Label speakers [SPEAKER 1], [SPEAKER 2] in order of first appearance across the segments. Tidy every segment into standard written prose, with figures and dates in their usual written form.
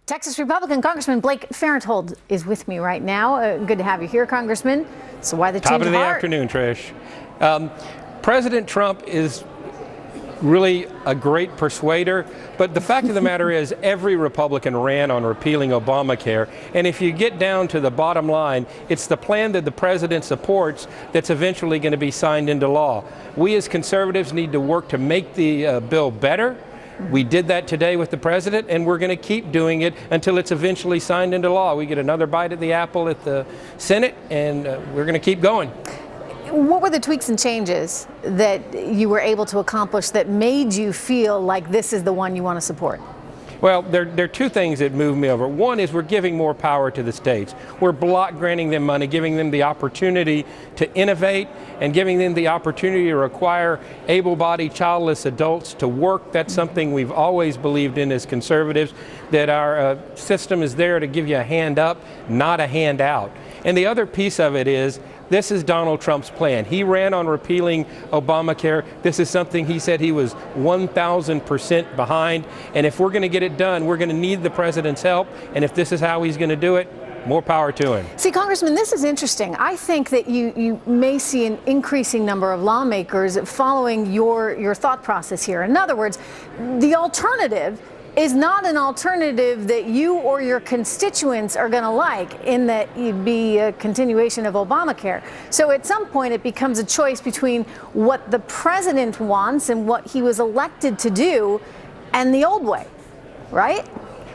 [SPEAKER 1] Texas Republican Congressman Blake Farenthold is with me right now. Good to have you here, Congressman. So why the change
[SPEAKER 2] Top of the
[SPEAKER 1] heart?
[SPEAKER 2] afternoon, Trish. President Trump is really a great persuader, but the fact of the matter is every Republican ran on repealing Obamacare, and if you get down to the bottom line, it's the plan that the president supports that's eventually going to be signed into law. We as conservatives need to work to make the bill better. We did that today with the president, and we're going to keep doing it until it's eventually signed into law. We get another bite at the apple at the Senate, and we're going to keep going.
[SPEAKER 1] What were the tweaks and changes that you were able to accomplish that made you feel like this is the one you want to support?
[SPEAKER 2] Well, there are two things that move me over. One is we're giving more power to the states. We're block granting them money, giving them the opportunity to innovate and giving them the opportunity to require able-bodied childless adults to work. That's something we've always believed in as conservatives, that our system is there to give you a hand up, not a hand out. And the other piece of it is, this is Donald Trump's plan. He ran on repealing Obamacare. This is something he said he was 1,000% behind. And if we're going to get it done, we're going to need the president's help. And if this is how he's going to do it, more power to him.
[SPEAKER 1] See, Congressman, this is interesting. I think that you may see an increasing number of lawmakers following your thought process here. In other words, the alternative is not an alternative that you or your constituents are going to like, in that you'd be a continuation of Obamacare. So at some point it becomes a choice between what the president wants and what he was elected to do and the old way, right?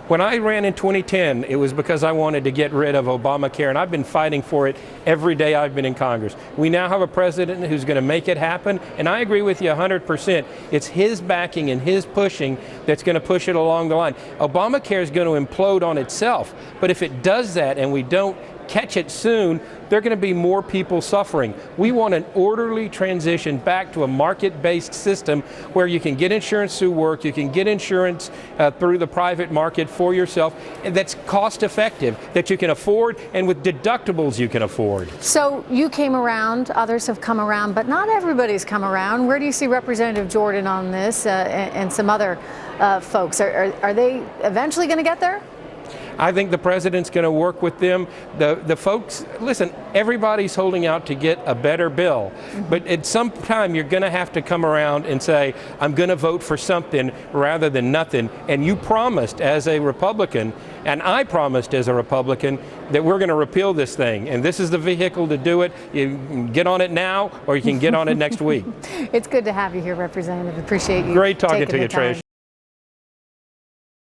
[SPEAKER 2] When I ran in 2010, it was because I wanted to get rid of Obamacare, and I've been fighting for it every day I've been in Congress. We now have a president who's going to make it happen, and I agree with you 100%. It's his backing and his pushing that's going to push it along the line. Obamacare is going to implode on itself, but if it does that and we don't catch it soon, there are going to be more people suffering. We want an orderly transition back to a market-based system where you can get insurance through work, you can get insurance through the private market for yourself, and that's cost-effective, that you can afford, and with deductibles you can afford.
[SPEAKER 1] So you came around, others have come around, but not everybody's come around. Where do you see Representative Jordan on this and some other folks? Are they eventually going to get there?
[SPEAKER 2] I think the president's going to work with them. The folks, listen, everybody's holding out to get a better bill, but at some time you're going to have to come around and say, I'm going to vote for something rather than nothing. And you promised as a Republican, and I promised as a Republican, that we're going to repeal this thing. And this is the vehicle to do it. You can get on it now, or you can get on it next week.
[SPEAKER 1] It's good to have you here, Representative. Appreciate you.
[SPEAKER 2] Great talking to you, Trish.